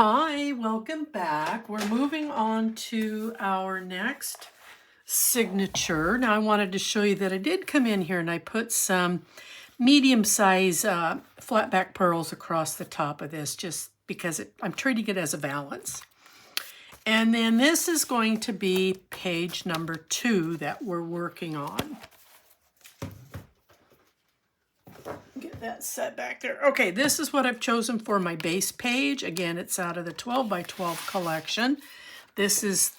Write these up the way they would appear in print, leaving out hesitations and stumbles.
Hi, welcome back. We're moving on to our next signature. Now I wanted to show you that I did come in here and I put some medium-size flat back pearls across the top of this just because I'm treating it as a valance. And then this is going to be page number 2 that we're working on. Get that set back there. Okay, this is what I've chosen for my base page. Again, it's out of the 12 by 12 collection. This is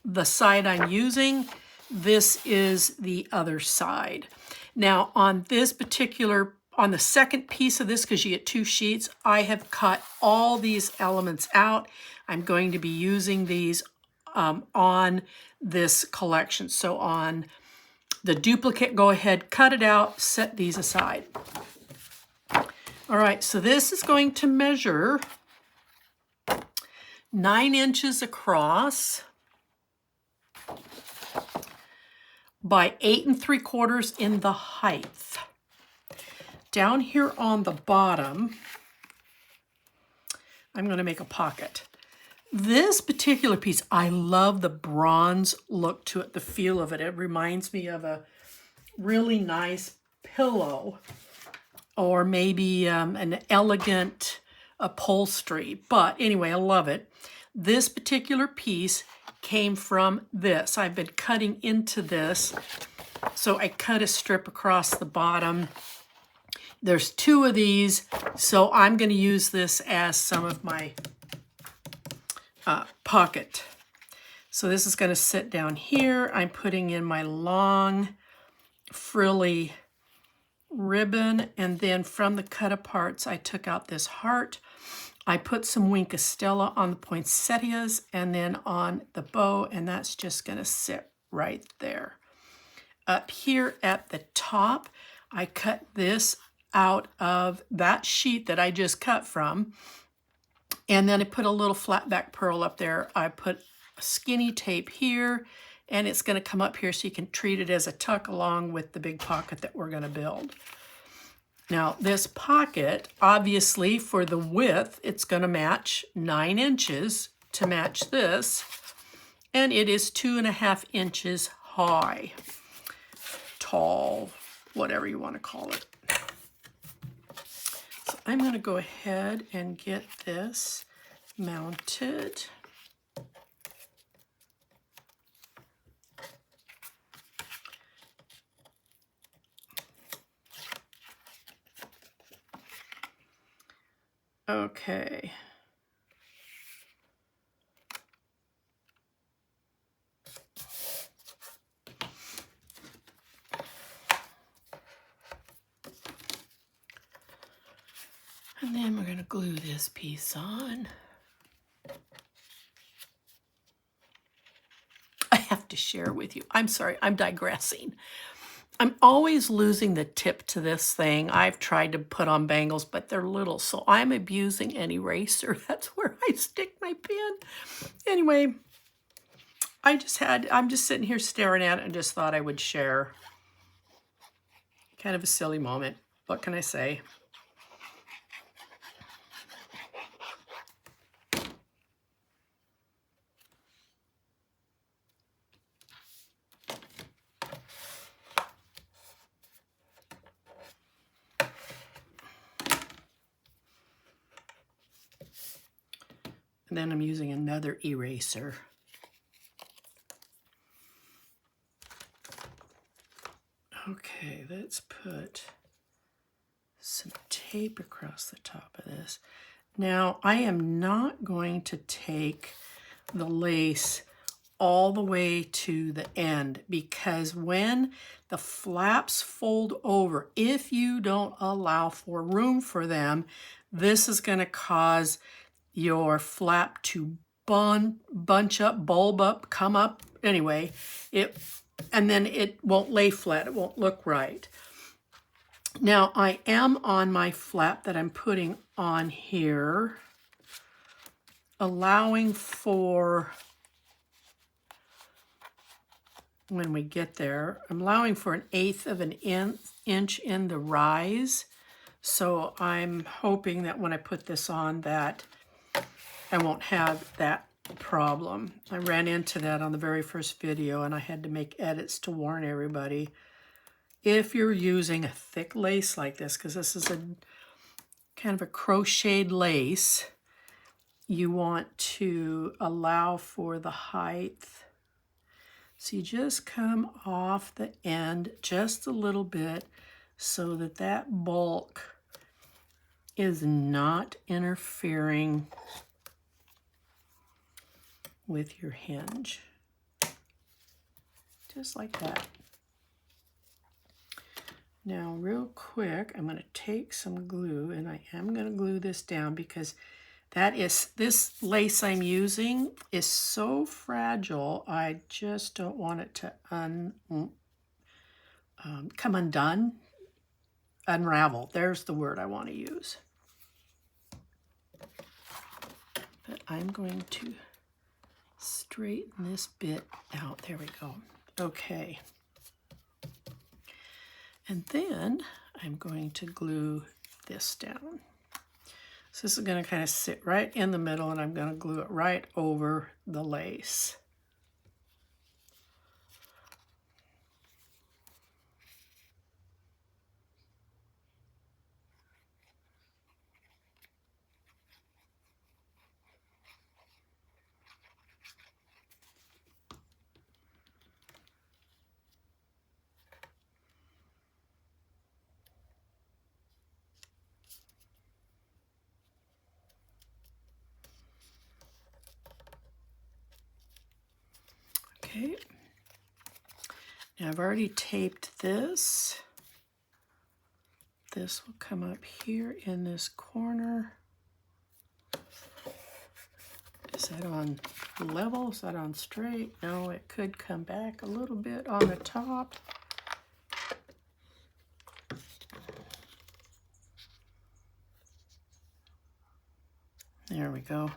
the side I'm using. This is the other side. Now on this particular, on the second piece of this, because you get 2 sheets, I have cut all these elements out. I'm going to be using these on this collection. So on the duplicate, go ahead, cut it out, set these aside. All right, so this is going to measure 9 inches across by 8 3/4 in the height. Down here on the bottom, I'm going to make a pocket. This particular piece, I love the bronze look to it, the feel of it. It reminds me of a really nice pillow or maybe an elegant upholstery. But anyway, I love it. This particular piece came from this. I've been cutting into this. So I cut a strip across the bottom. There's 2 of these, so I'm going to use this as some of my pocket. So this is going to sit down here. I'm putting in my long frilly ribbon, and then from the cut aparts I took out this heart. I put some Wink of Stella on the poinsettias and then on the bow, and that's just going to sit right there. Up here at the top, I cut this out of that sheet that I just cut from, and then I put a little flat back pearl up there. I put a skinny tape here, and it's going to come up here so you can treat it as a tuck along with the big pocket that we're going to build. Now this pocket, obviously for the width, it's going to match 9 inches to match this, and it is 2.5 inches high, tall, whatever you want to call it. So I'm going to go ahead and get this mounted. Okay. And then we're going to glue this piece on. I have to share with you. I'm sorry, I'm digressing. I'm always losing the tip to this thing. I've tried to put on bangles, but they're little, so I'm abusing an eraser. That's where I stick my pen. Anyway, I'm just sitting here staring at it and just thought I would share. Kind of a silly moment. What can I say? And then I'm using another eraser. Okay, let's put some tape across the top of this. Now, I am not going to take the lace all the way to the end, because when the flaps fold over, if you don't allow for room for them, this is going to cause your flap to bunch up, bulb up, come up. Anyway, and then it won't lay flat. It won't look right. Now I am on my flap that I'm putting on here, allowing for, when we get there, I'm allowing for 1/8 of an inch in the rise. So I'm hoping that when I put this on that I won't have that problem. I ran into that on the very first video, and I had to make edits to warn everybody. If you're using a thick lace like this, because this is a kind of a crocheted lace, you want to allow for the height. So you just come off the end just a little bit so that that bulk is not interfering with your hinge. Just like that. Now real quick, I'm going to take some glue, and I am going to glue this down because this lace I'm using is so fragile. I just don't want it to come undone. Unravel. There's the word I want to use. But I'm going to straighten this bit out. There we go. Okay. And then I'm going to glue this down. So this is going to kind of sit right in the middle, and I'm going to glue it right over the lace. Okay, now I've already taped this. This will come up here in this corner. Is that on level? Is that on straight? No, it could come back a little bit on the top. There we go.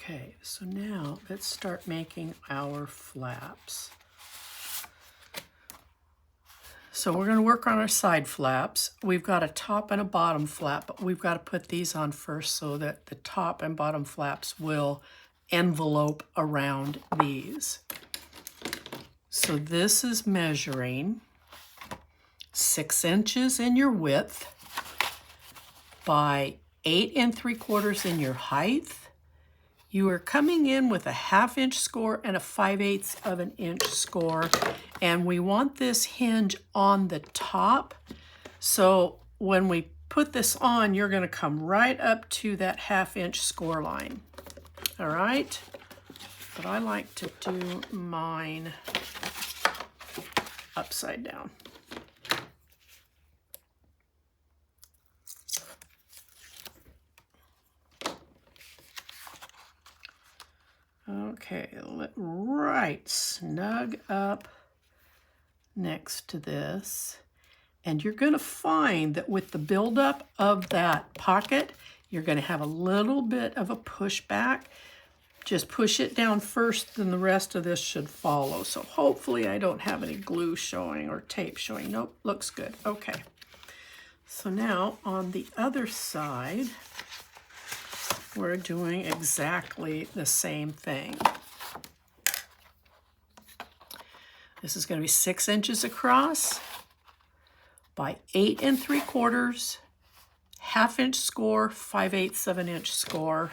Okay, so now let's start making our flaps. So we're going to work on our side flaps. We've got a top and a bottom flap, but we've got to put these on first so that the top and bottom flaps will envelope around these. So this is measuring 6 inches in your width by 8 3/4 in your height. You are coming in with a 1/2 inch score and a 5/8 of an inch score. And we want this hinge on the top. So when we put this on, you're going to come right up to that 1/2 inch score line. All right? But I like to do mine upside down. Okay, right snug up next to this. And you're going to find that with the buildup of that pocket, you're going to have a little bit of a pushback. Just push it down first, then the rest of this should follow. So hopefully I don't have any glue showing or tape showing. Nope, looks good. Okay. So now on the other side, we're doing exactly the same thing. This is going to be 6 inches across by 8 3/4, 1/2 inch score, 5/8 of an inch score.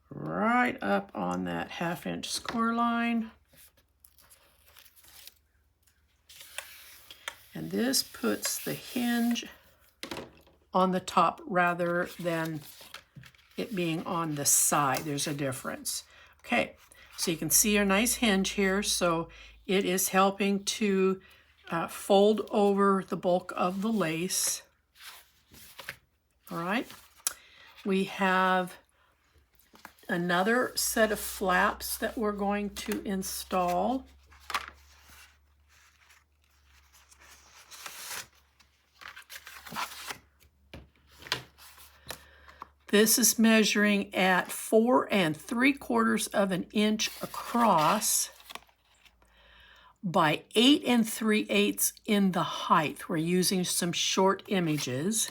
Right up on that 1/2 inch score line. And this puts the hinge on the top rather than it being on the side. There's a difference. Okay, so you can see a nice hinge here. So it is helping to fold over the bulk of the lace. All right, we have another set of flaps that we're going to install. This is measuring at 4 3/4 of an inch across. by 8 3/8 in the height. We're using some short images.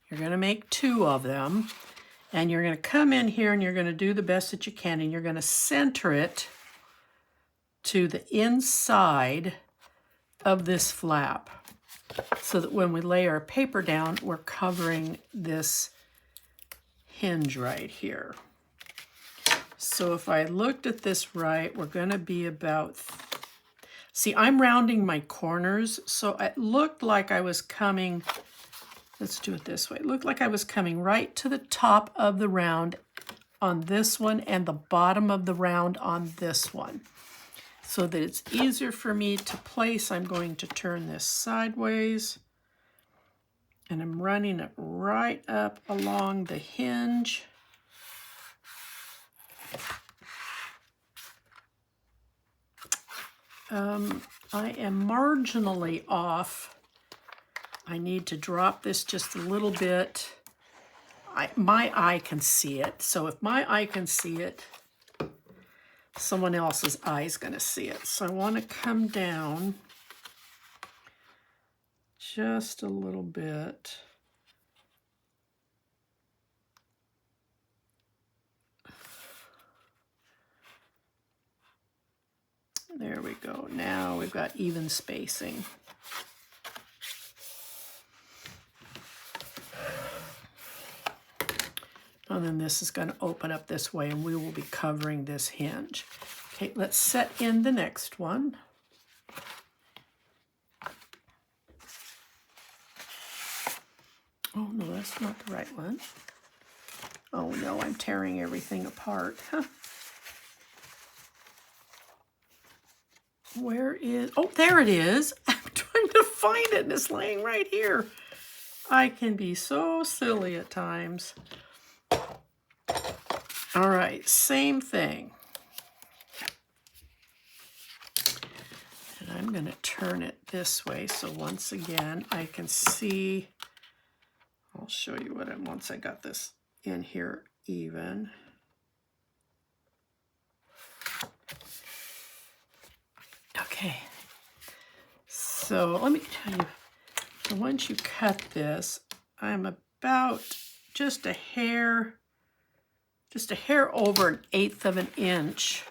You're going to make 2 of them, and you're going to come in here and you're going to do the best that you can, and you're going to center it to the inside of this flap so that when we lay our paper down, we're covering this hinge right here. So if I looked at this right, we're going to be about, see, I'm rounding my corners, so it looked like I was coming, let's do it this way. It looked like I was coming right to the top of the round on this one and the bottom of the round on this one. So that it's easier for me to place, I'm going to turn this sideways, and I'm running it right up along the hinge. I am marginally off. I need to drop this just a little bit. My eye can see it, so if my eye can see it, someone else's eye is going to see it. So I want to come down just a little bit. There we go. Now we've got even spacing. And then this is going to open up this way, and we will be covering this hinge. Okay, let's set in the next one. Oh, no, that's not the right one. Oh, no, I'm tearing everything apart. Where is, oh, there it is. I'm trying to find it, and it's laying right here. I can be so silly at times. All right, same thing. And I'm going to turn it this way, so once again, I can see. I'll show you what I'm, once I got this in here even. Okay, so let me tell you, so once you cut this, I'm about just a hair over 1/8 of an inch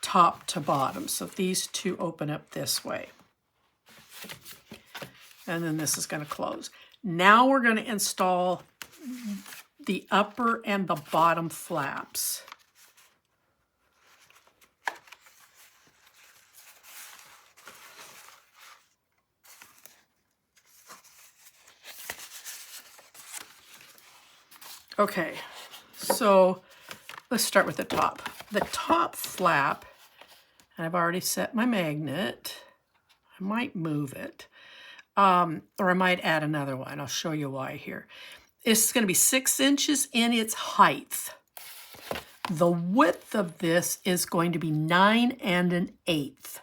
top to bottom. So these two open up this way. And then this is going to close. Now we're going to install the upper and the bottom flaps. Okay, so let's start with the top. The top flap, I've already set my magnet. I might move it, or I might add another one. I'll show you why here. It's going to be 6 inches in its height. The width of this is going to be 9 1/8.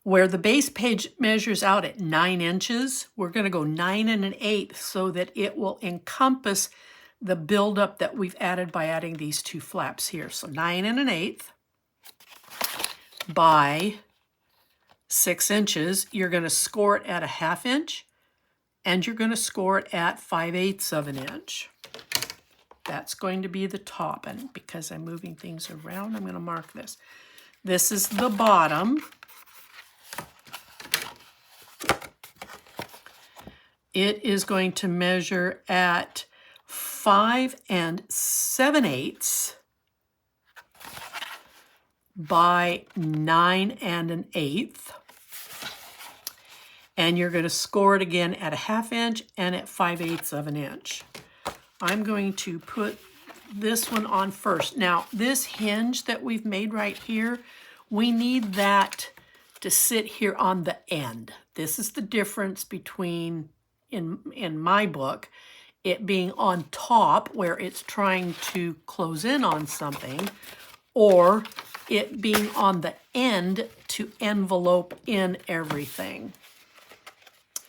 Where the base page measures out at 9 inches, we're going to go 9 1/8 so that it will encompass the buildup that we've added by adding these two flaps here. So 9 1/8 by 6 inches. You're going to score it at 1/2 inch, and you're going to score it at 5/8 of an inch. That's going to be the top, and because I'm moving things around, I'm going to mark this. This is the bottom. It is going to measure at 5 7/8 by 9 1/8. And you're going to score it again at 1/2 inch and at 5/8 of an inch. I'm going to put this one on first. Now, this hinge that we've made right here, we need that to sit here on the end. This is the difference between, in my book, it being on top where it's trying to close in on something, or it being on the end to envelope in everything.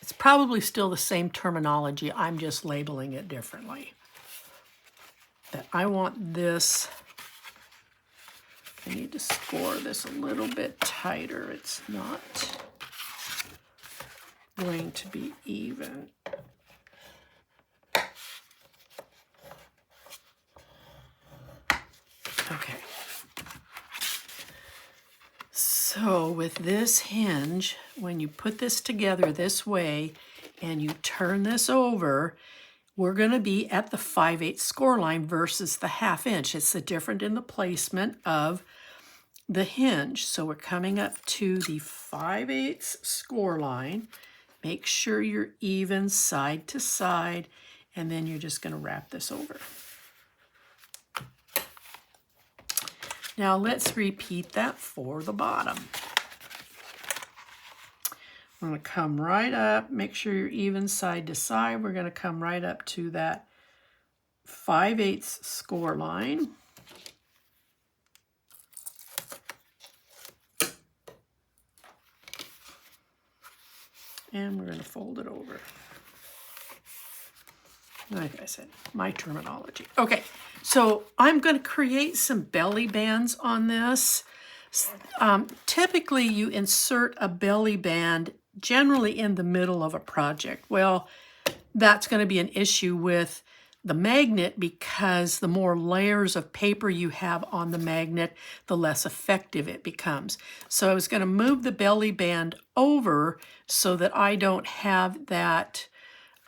It's probably still the same terminology, I'm just labeling it differently. That I want this, I need to score this a little bit tighter. It's not going to be even. Okay. So with this hinge, when you put this together this way and you turn this over, we're going to be at the 5/8 score line versus the 1/2 inch. It's the difference in the placement of the hinge. So we're coming up to the 5/8 score line. Make sure you're even side to side, and then you're just going to wrap this over. Now let's repeat that for the bottom. I'm going to come right up, make sure you're even side to side. We're going to come right up to that 5/8 score line. And we're going to fold it over. Like I said, my terminology. Okay, so I'm going to create some belly bands on this. Typically, you insert a belly band generally in the middle of a project. Well, that's going to be an issue with the magnet because the more layers of paper you have on the magnet, the less effective it becomes. So I was going to move the belly band over so that I don't have that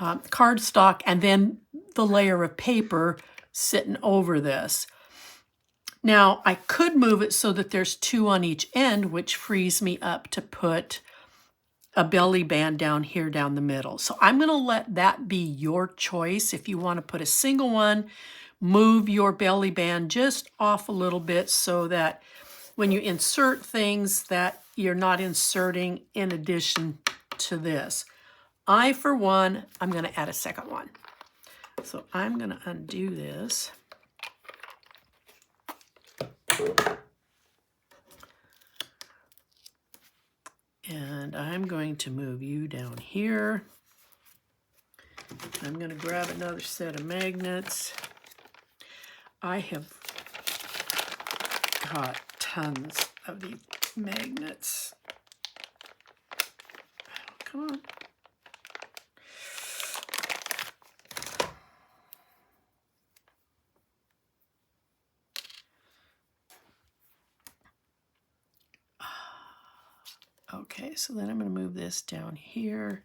cardstock and then the layer of paper sitting over this. Now, I could move it so that there's 2 on each end, which frees me up to put a belly band down here down the middle. So I'm going to let that be your choice. If you want to put a single one, move your belly band just off a little bit so that when you insert things that you're not inserting in addition to this. I, for one, I'm going to add a second one. So I'm going to undo this. And I'm going to move you down here. I'm going to grab another set of magnets. I have got tons of these magnets. Come on. Okay, so then I'm going to move this down here.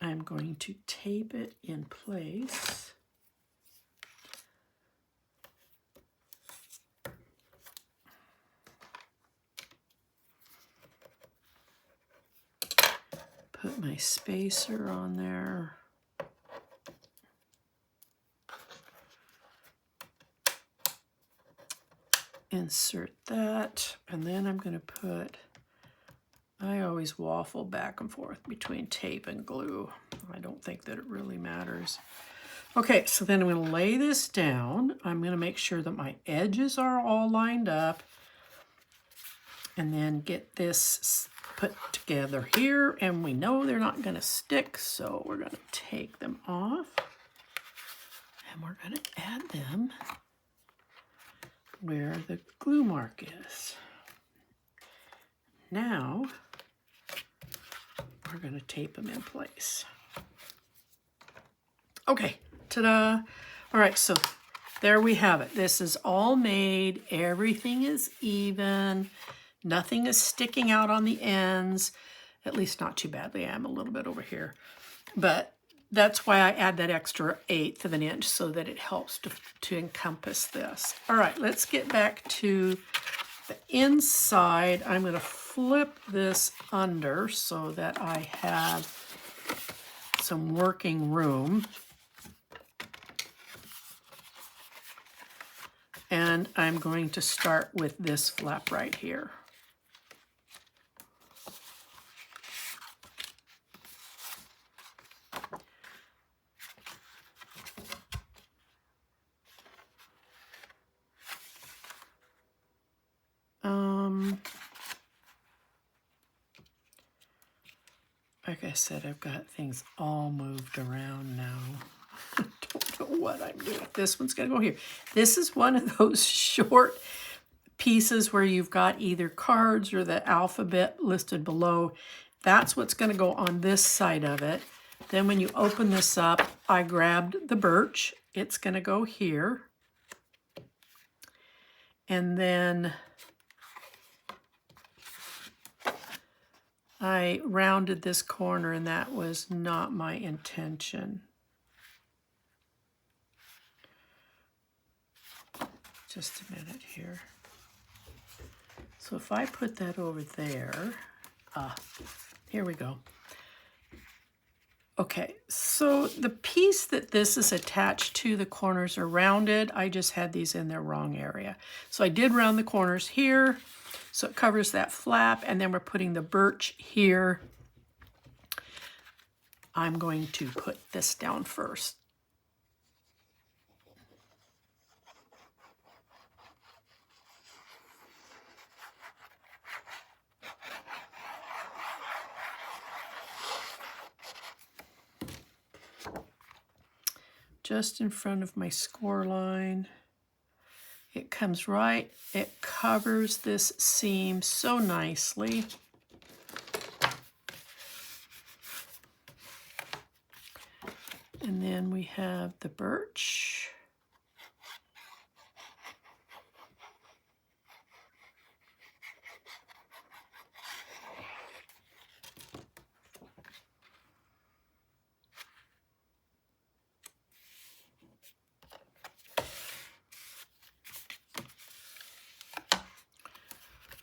I'm going to tape it in place. Put my spacer on there. Insert that, and then I'm going to put, I always waffle back and forth between tape and glue. I don't think that it really matters. Okay, so then I'm going to lay this down. I'm going to make sure that my edges are all lined up and then get this put together here. And we know they're not going to stick, so we're going to take them off and we're going to add them where the glue mark is. Now, we're going to tape them in place. Okay, ta-da. All right, so there we have it. This is all made. Everything is even. Nothing is sticking out on the ends, at least not too badly. I'm a little bit over here. But that's why I add that extra 1/8 of an inch so that it helps to encompass this. All right, let's get back to the inside. I'm going to flip this under so that I have some working room. And I'm going to start with this flap right here. Like I said, I've got things all moved around now. I don't know what I'm doing. This one's going to go here. This is one of those short pieces where you've got either cards or the alphabet listed below, that's what's going to go on this side of it. Then when you open this up, I grabbed the birch. It's going to go here. And then I rounded this corner, and that was not my intention. Just a minute here. So if I put that over there, here we go. Okay, so the piece that this is attached to, the corners are rounded. I just had these in their wrong area. So I did round the corners here, so it covers that flap, and then we're putting the birch here. I'm going to put this down first. Just in front of my score line. It comes right, it covers this seam so nicely. And then we have the birch.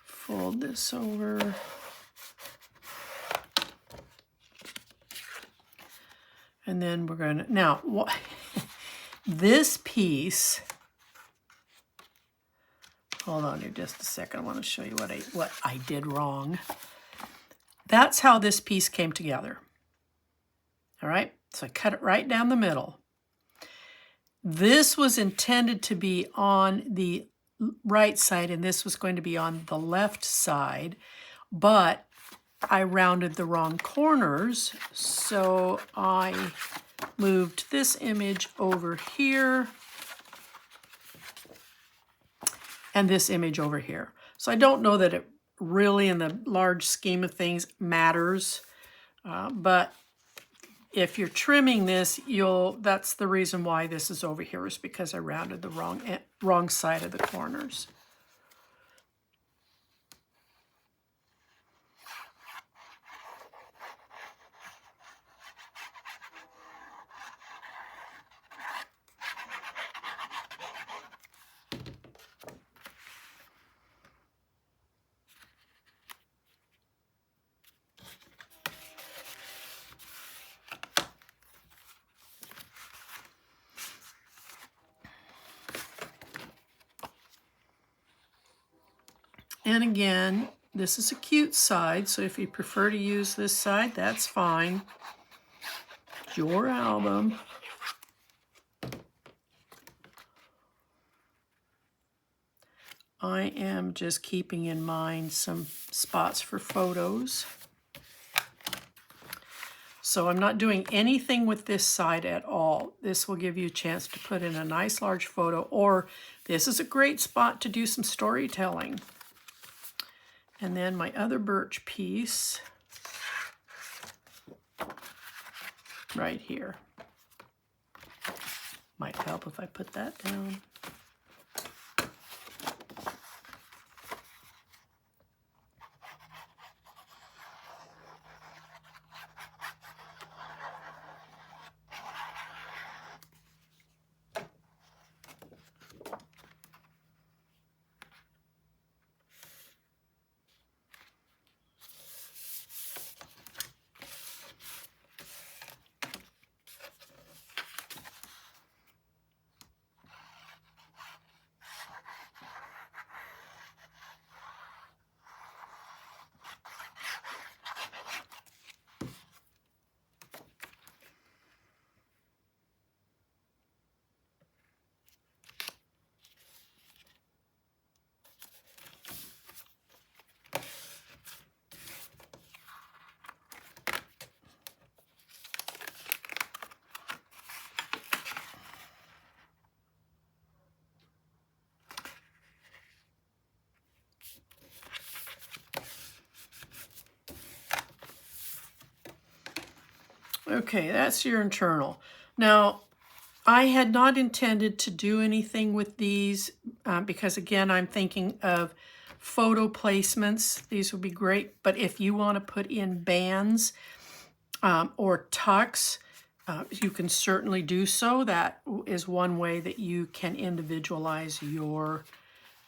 Fold this over. And then we're going to, now, this piece, hold on here just a second. I want to show you what I did wrong. That's how this piece came together. All right, so I cut it right down the middle. This was intended to be on the right side, and this was going to be on the left side, but I rounded the wrong corners, so I moved this image over here and this image over here. So I don't know that it really, in the large scheme of things, matters, but if you're trimming this, that's the reason why this is over here, is because I rounded the wrong side of the corners. And again, this is a cute side, so if you prefer to use this side, that's fine. It's your album. I am just keeping in mind some spots for photos. So I'm not doing anything with this side at all. This will give you a chance to put in a nice large photo, or this is a great spot to do some storytelling. And then my other birch piece right here. Might help if I put that down. Okay, that's your internal. Now, I had not intended to do anything with these because, again, I'm thinking of photo placements. These would be great, but if you want to put in bands or tucks, you can certainly do so. That is one way that you can individualize your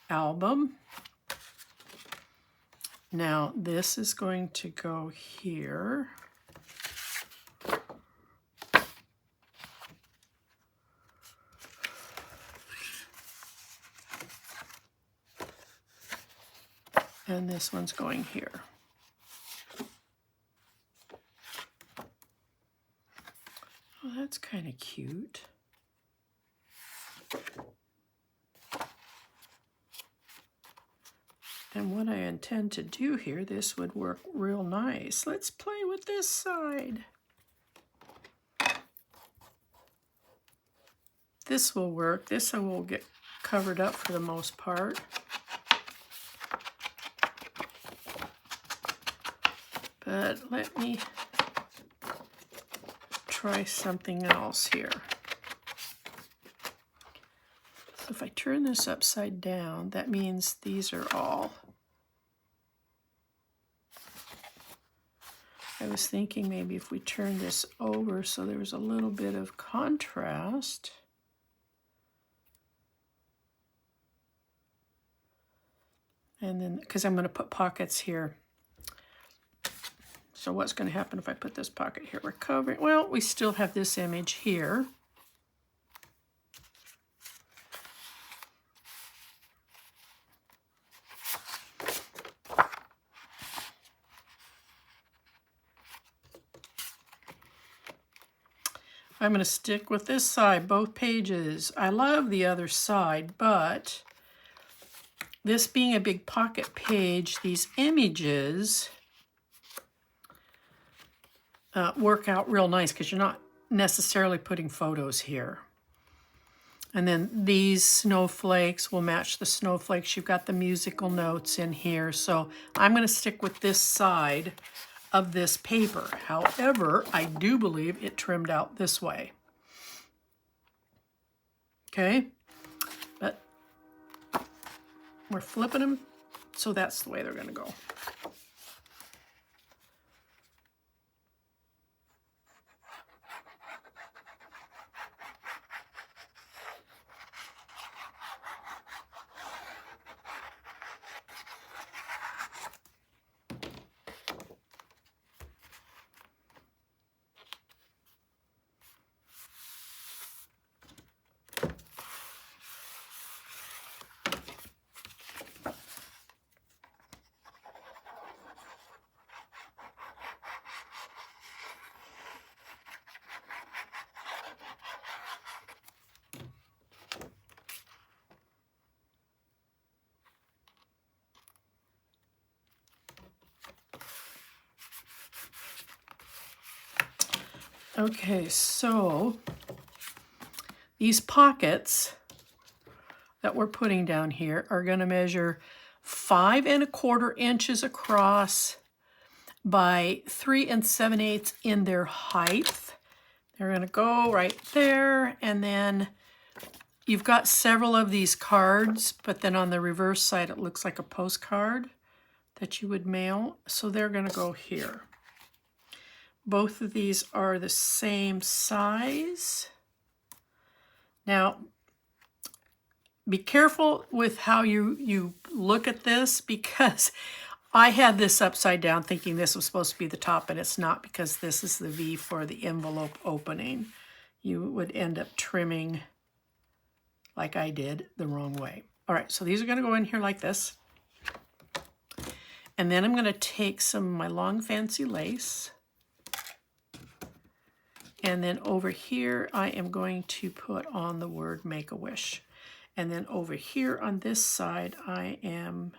album. Now, this is going to go here. And this one's going here. Well, that's kind of cute. And what I intend to do here, this would work real nice. Let's play with this side. This will work. This will get covered up for the most part. But let me try something else here. So if I turn this upside down, that means these are all. I was thinking maybe if we turn this over so there was a little bit of contrast. And then, because I'm going to put pockets here. So what's going to happen if I put this pocket here? We're covering, well, we still have this image here. I'm going to stick with this side, both pages. I love the other side, but this being a big pocket page, these images work out real nice because you're not necessarily putting photos here. And then these snowflakes will match the snowflakes. You've got the musical notes in here. So I'm going to stick with this side of this paper. However, I do believe it trimmed out this way. Okay, but we're flipping them, so that's the way they're going to go. Okay, so these pockets that we're putting down here are going to measure 5 1/4 inches across by 3 7/8 in their height. They're going to go right there, and then you've got several of these cards, but then on the reverse side it looks like a postcard that you would mail, so they're going to go here. Both of these are the same size. Now, be careful with how you look at this, because I had this upside down thinking this was supposed to be the top, and it's not, because this is the V for the envelope opening. You would end up trimming, like I did, the wrong way. All right, so these are going to go in here like this. And then I'm going to take some of my long fancy lace. And then over here, I am going to put on the word Make-A-Wish. And then over here on this side, I am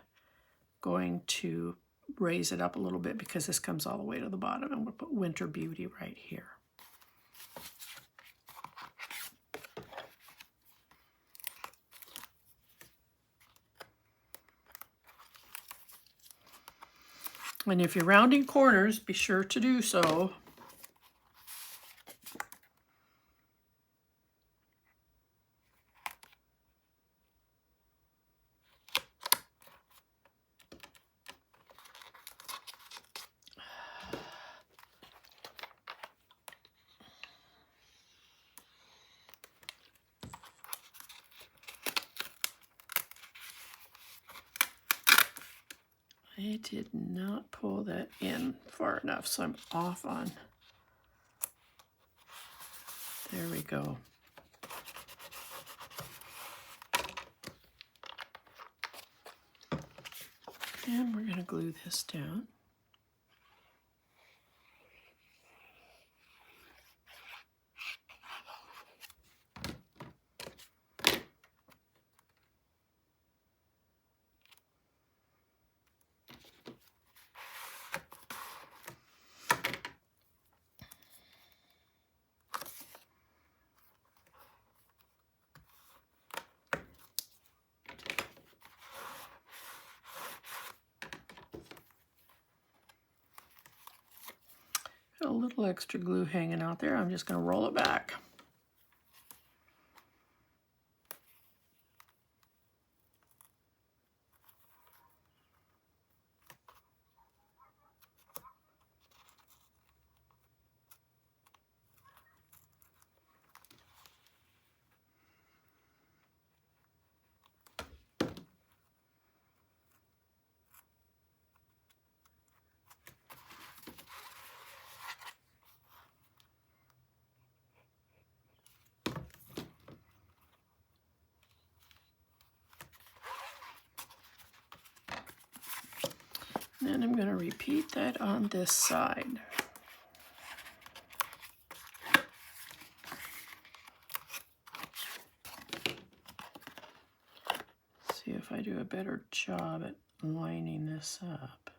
going to raise it up a little bit because this comes all the way to the bottom. And we'll put Winter Beauty right here. And if you're rounding corners, be sure to do so. I did not pull that in far enough, so I'm off on. There we go. And we're going to glue this down. Got a little extra glue hanging out there. I'm just going to roll it back. Then I'm going to repeat that on this side. See if I do a better job at lining this up.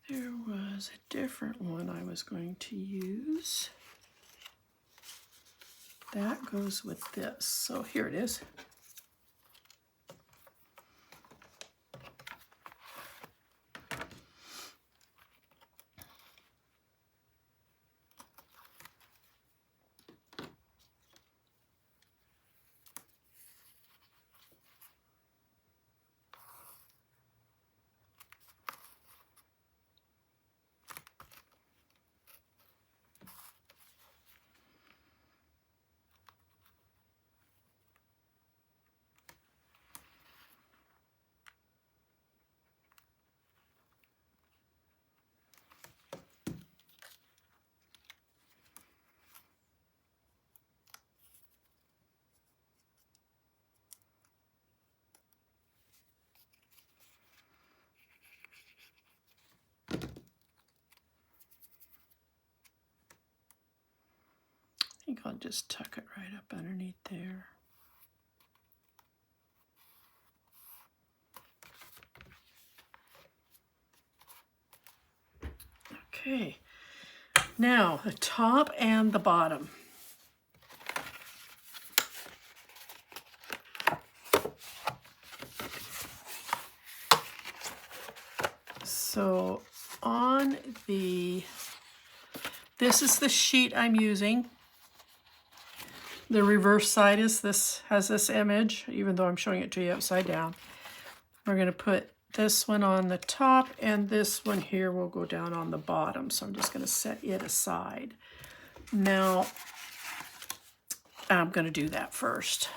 There was a different one I was going to use. That goes with this. So here it is. I think I'll just tuck it right up underneath there. Okay, now the top and the bottom. So on this is the sheet I'm using. The reverse side is has this image, even though I'm showing it to you upside down. We're going to put this one on the top, and this one here will go down on the bottom. So I'm just going to set it aside. Now, I'm going to do that first.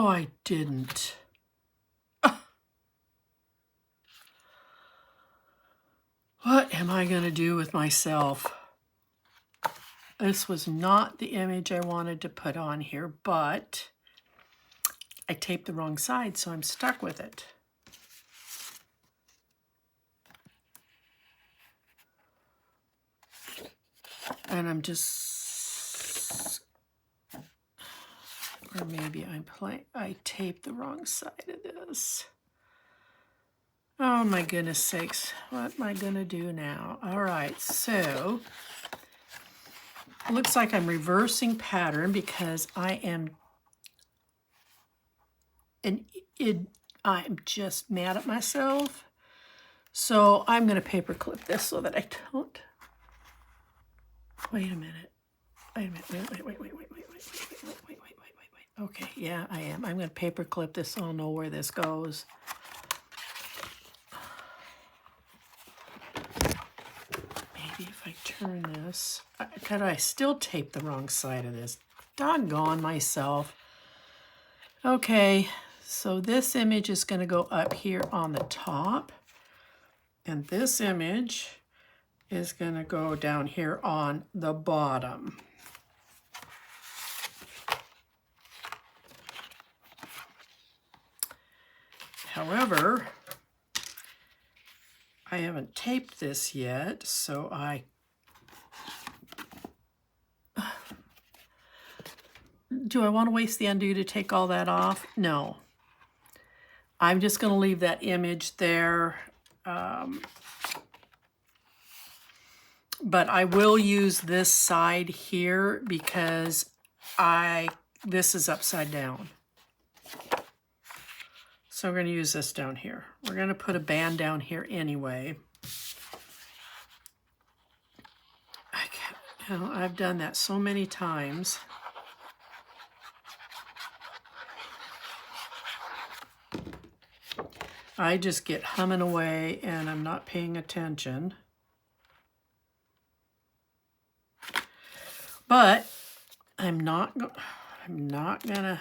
Oh, I didn't. What am I going to do with myself? This was not the image I wanted to put on here, but I taped the wrong side, so I'm stuck with it. And I'm just, or maybe I taped the wrong side of this. Oh my goodness sakes, what am I gonna do now? All right, so it looks like I'm reversing pattern because I'm just mad at myself. So I'm gonna paper clip this so that I don't. Wait a minute. Wait. Okay, yeah, I am. I'm gonna paper clip this so I'll know where this goes. Maybe if I turn this, could I still tape the wrong side of this? Doggone myself. Okay, so this image is going to go up here on the top, and this image is going to go down here on the bottom. However, I haven't taped this yet, so do I want to waste the undo to take all that off? No. I'm just going to leave that image there. But I will use this side here because this is upside down. So we're going to use this down here. We're going to put a band down here anyway. I've done that so many times. I just get humming away and I'm not paying attention. But I'm not gonna,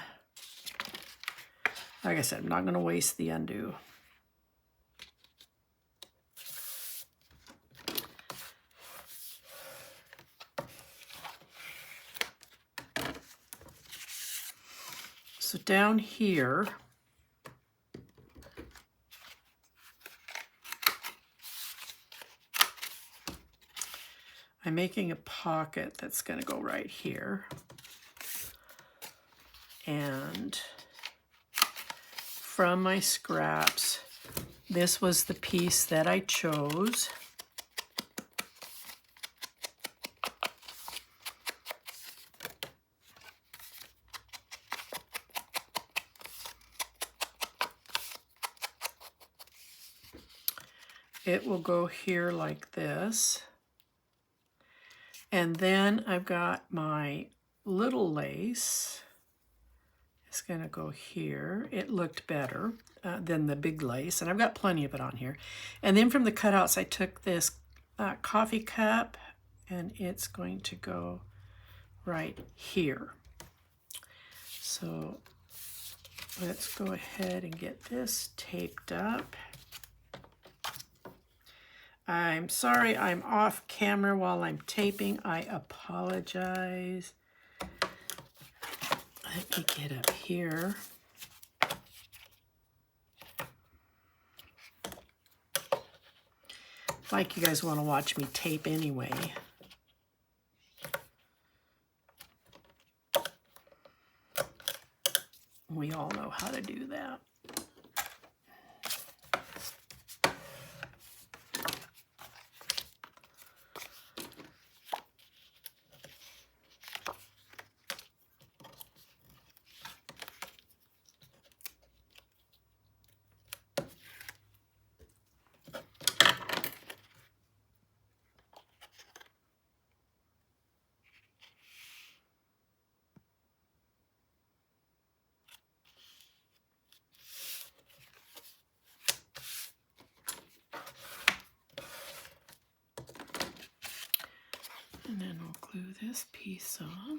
like I said, I'm not gonna waste the undo. So down here, I'm making a pocket that's going to go right here. And from my scraps, this was the piece that I chose. It will go here like this. And then I've got my little lace. It's going to go here. It looked better than the big lace, and I've got plenty of it on here. And then from the cutouts, I took this coffee cup, and it's going to go right here. So let's go ahead and get this taped up. I'm sorry I'm off camera while I'm taping. I apologize. Let me get up here. Like you guys want to watch me tape anyway. We all know how to do that. And then we'll glue this piece on.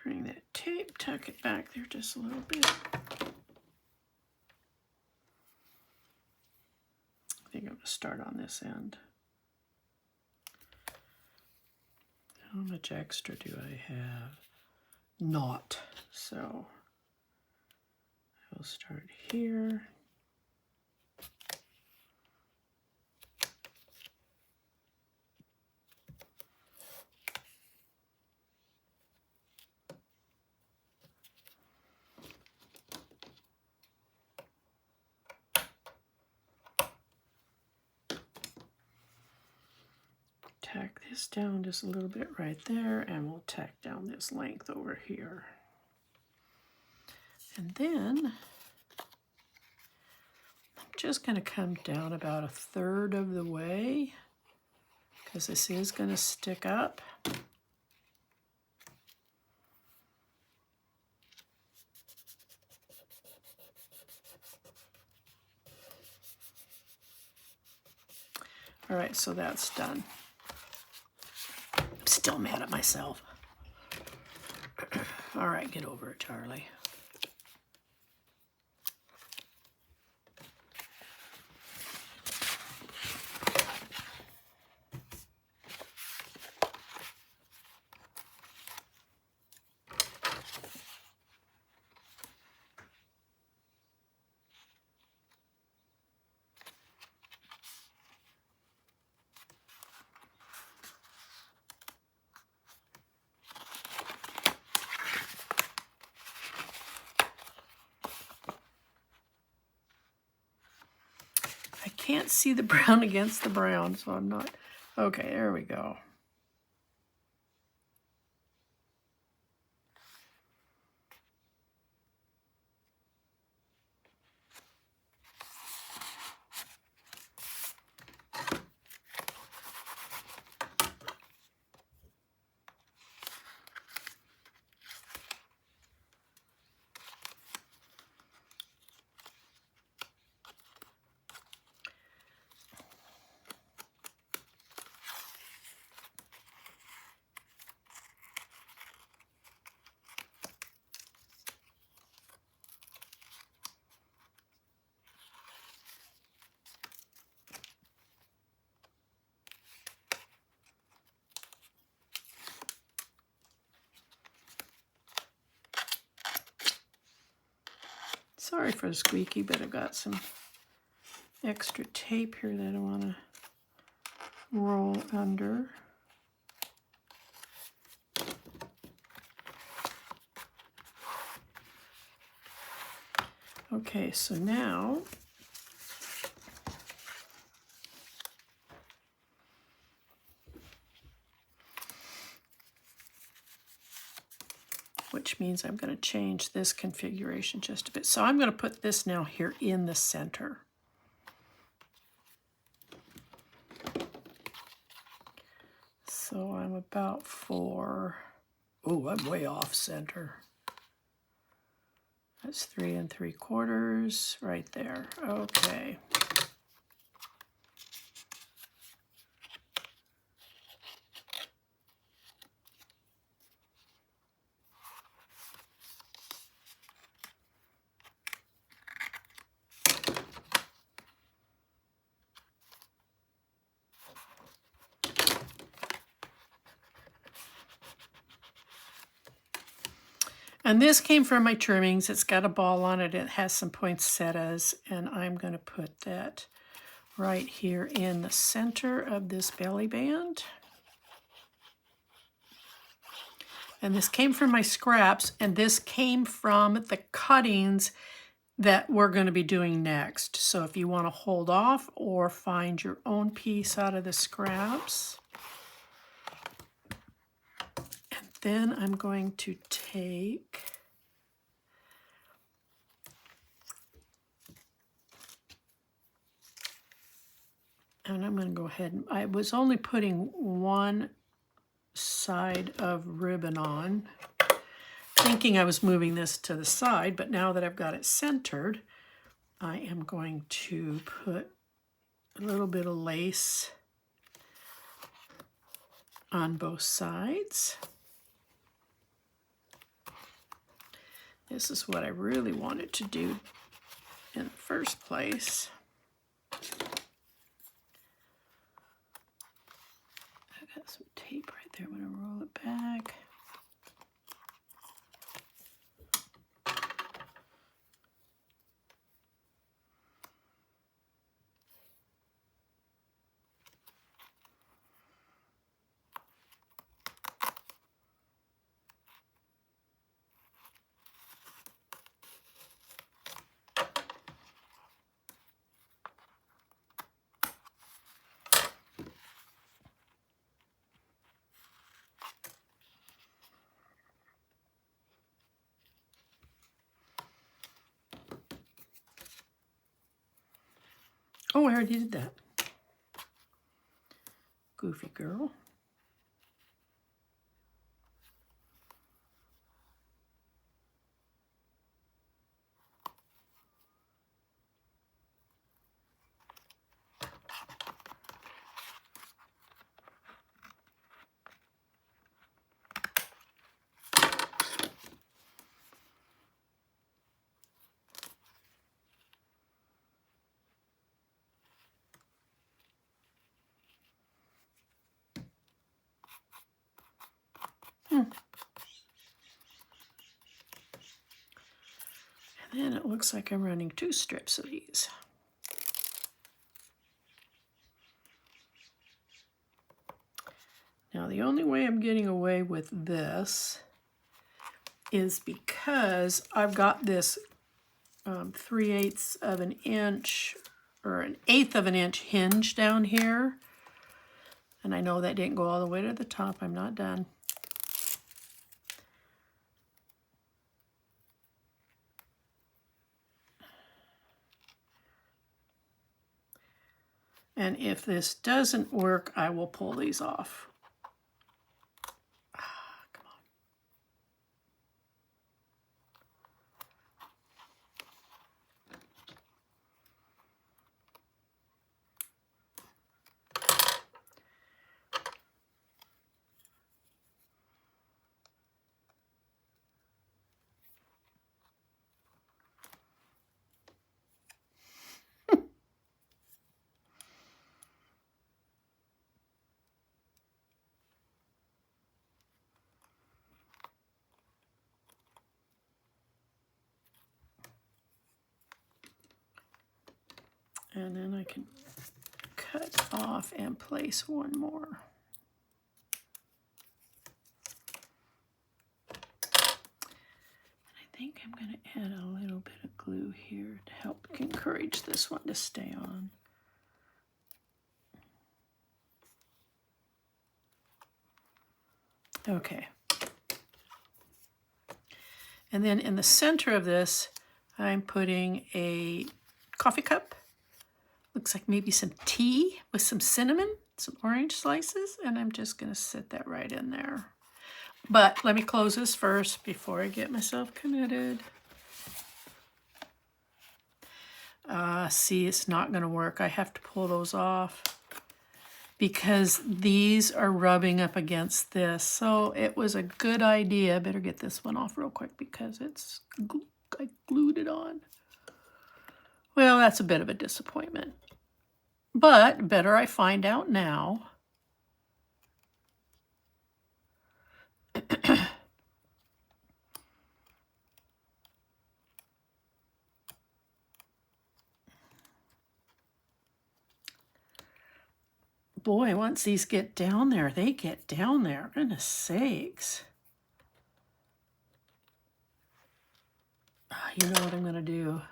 bring that tape, tuck it back there just a little bit. I think I'm going to start on this end. How much extra do I have? Not. So I'll start here. Tack this down just a little bit right there, and we'll tack down this length over here. And then I'm just going to come down about 1/3 of the way, because this is going to stick up. All right, so that's done. I'm still mad at myself. All right, get over it, Charlie. I can't see the brown against the brown, so I'm not... Okay, there we go. Sorry for the squeaky, but I've got some extra tape here that I want to roll under. Okay, so now which means I'm going to change this configuration just a bit. So I'm going to put this now here in the center. So I'm about 4. Oh, I'm way off center. That's 3 3/4 right there. Okay. And this came from my trimmings. It's got a ball on it. It has some poinsettias, and I'm going to put that right here in the center of this belly band. And this came from my scraps, and this came from the cuttings that we're going to be doing next. So if you want to hold off or find your own piece out of the scraps. Then I'm going to take and I'm going to go ahead and I was only putting one side of ribbon on, thinking I was moving this to the side, but now that I've got it centered, I am going to put a little bit of lace on both sides. This is what I really wanted to do in the first place. I got some tape right there. I'm going to roll it back. Oh, I already did that. Goofy girl. And then it looks like I'm running 2 strips of these. Now the only way I'm getting away with this is because I've got this 3/8 of an inch or an 1/8 of an inch hinge down here. And I know that didn't go all the way to the top. I'm not done. And if this doesn't work, I will pull these off. Come on. And then I can cut off and place one more. I think I'm going to add a little bit of glue here to help encourage this one to stay on. Okay. And then in the center of this, I'm putting a coffee cup. Looks like maybe some tea with some cinnamon, some orange slices, and I'm just going to sit that right in there. But let me close this first before I get myself committed. See, it's not going to work. I have to pull those off because these are rubbing up against this. So it was a good idea. I better get this one off real quick because I glued it on. Well, that's a bit of a disappointment. But better I find out now. Boy, once these get down there, they get down there. Goodness sakes. You know what I'm going to do.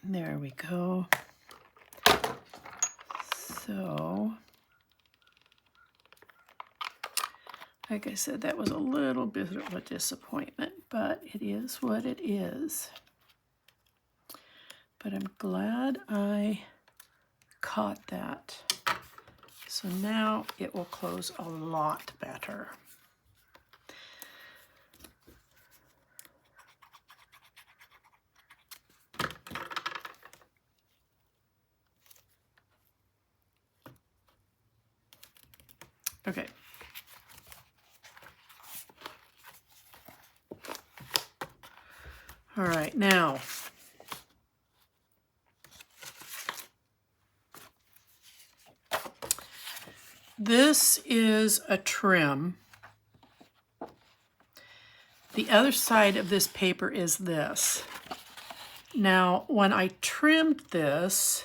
There we go. So, like I said, that was a little bit of a disappointment, but it is what it is. But I'm glad I caught that. So now it will close a lot better. Okay. All right, now this is a trim. The other side of this paper is this. Now, when I trimmed this,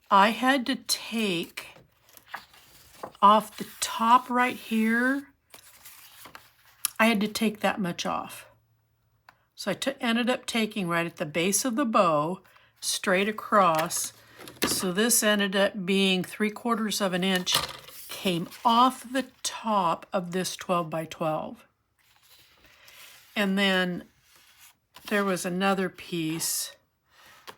I had to take off the top right here. I had to take that much off. So I ended up taking right at the base of the bow, straight across. So this ended up being 3/4 of an inch, came off the top of this 12 by 12. And then there was another piece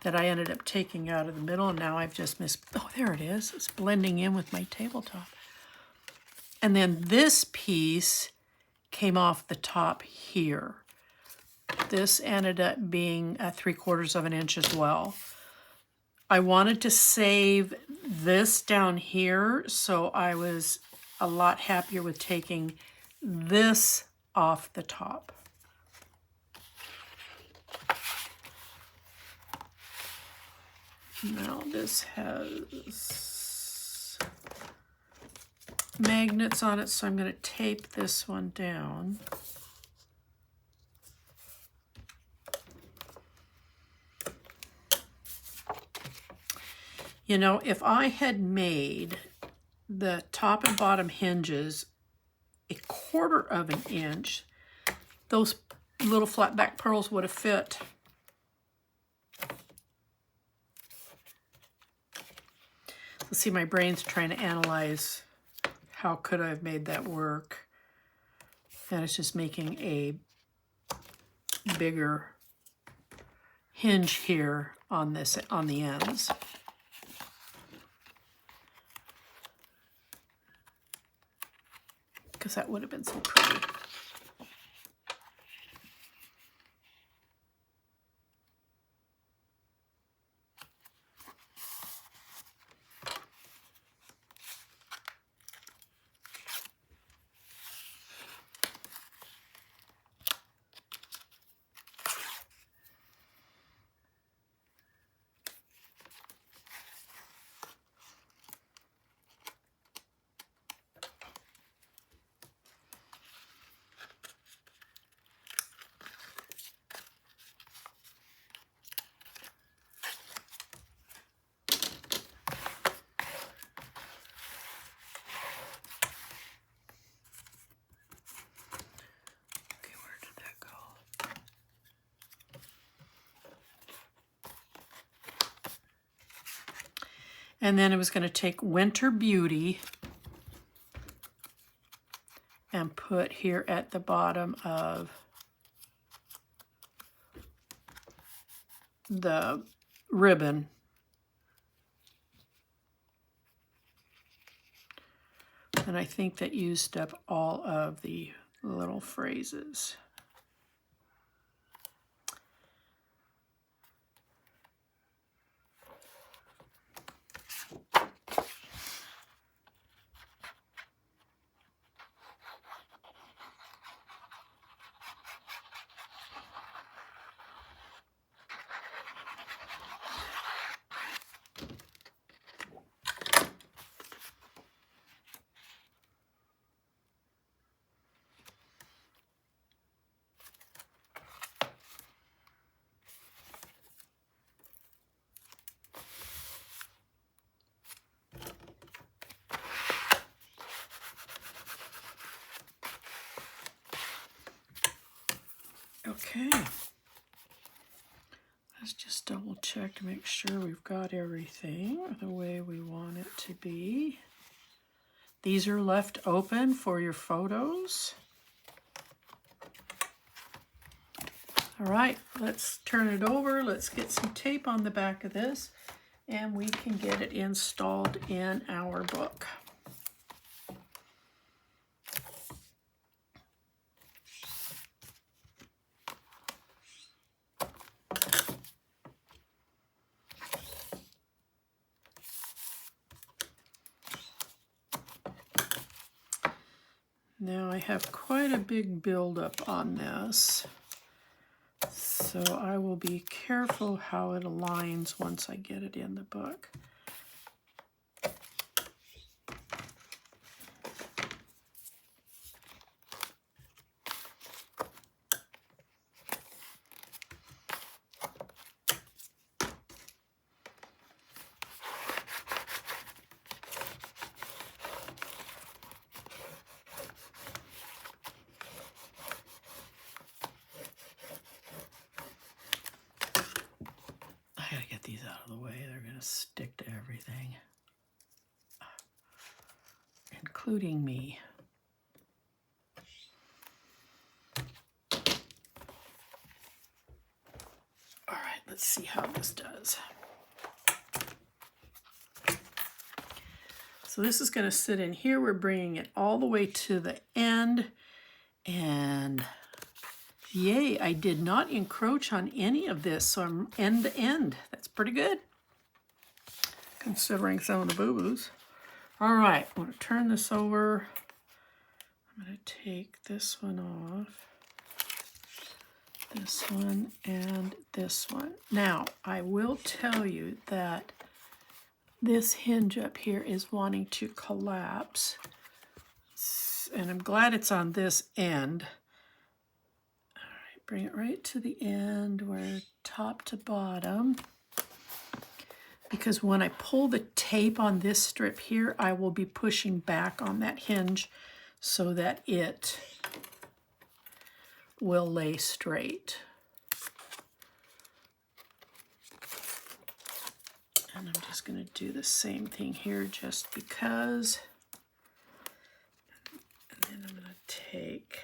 that I ended up taking out of the middle, and now I've just missed, oh, there it is. It's blending in with my tabletop. And then this piece came off the top here. This ended up being 3/4 of an inch as well. I wanted to save this down here, so I was a lot happier with taking this off the top. Now this has magnets on it, so I'm going to tape this one down. You know, if I had made the top and bottom hinges 1/4 of an inch, those little flat back pearls would have fit. Let's see, my brain's trying to analyze how could I have made that work. And it's just making a bigger hinge here on this, on the ends. Because that would have been so pretty. And then I was going to take Winter Beauty and put here at the bottom of the ribbon. And I think that used up all of the little phrases. Okay, let's just double check to make sure we've got everything the way we want it to be. These are left open for your photos. All right, let's turn it over. Let's get some tape on the back of this, and we can get it installed in our book. Now I have quite a big buildup on this, so I will be careful how it aligns once I get it in the book. I gotta get these out of the way. They're gonna stick to everything, including me. All right, let's see how this does. So this is going to sit in here. We're bringing it all the way to the end. And yay, I did not encroach on any of this. So I'm end to end. That's pretty good, considering some of the boo-boos. All right, I'm going to turn this over. I'm going to take this one off. This one and this one. Now, I will tell you that this hinge up here is wanting to collapse. And I'm glad it's on this end. All right, bring it right to the end where top to bottom. Because when I pull the tape on this strip here, I will be pushing back on that hinge so that it will lay straight. And I'm just going to do the same thing here just because. And then I'm going to take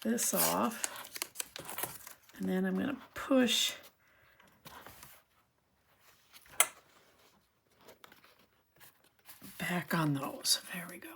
this off. And then I'm going to push back on those. There we go.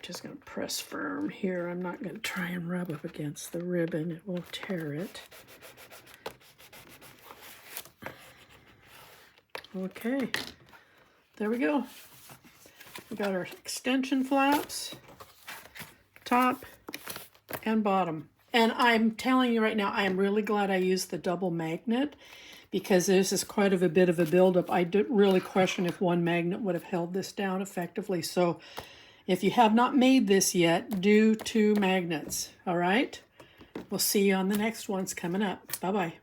Just going to press firm here. I'm not going to try and rub up against the ribbon. It will tear it. Okay, there we go. We got our extension flaps, top and bottom. And I'm telling you right now, I am really glad I used the double magnet because this is quite a bit of a buildup. I did really question if one magnet would have held this down effectively. So if you have not made this yet, do 2 magnets, all right? We'll see you on the next ones coming up. Bye-bye.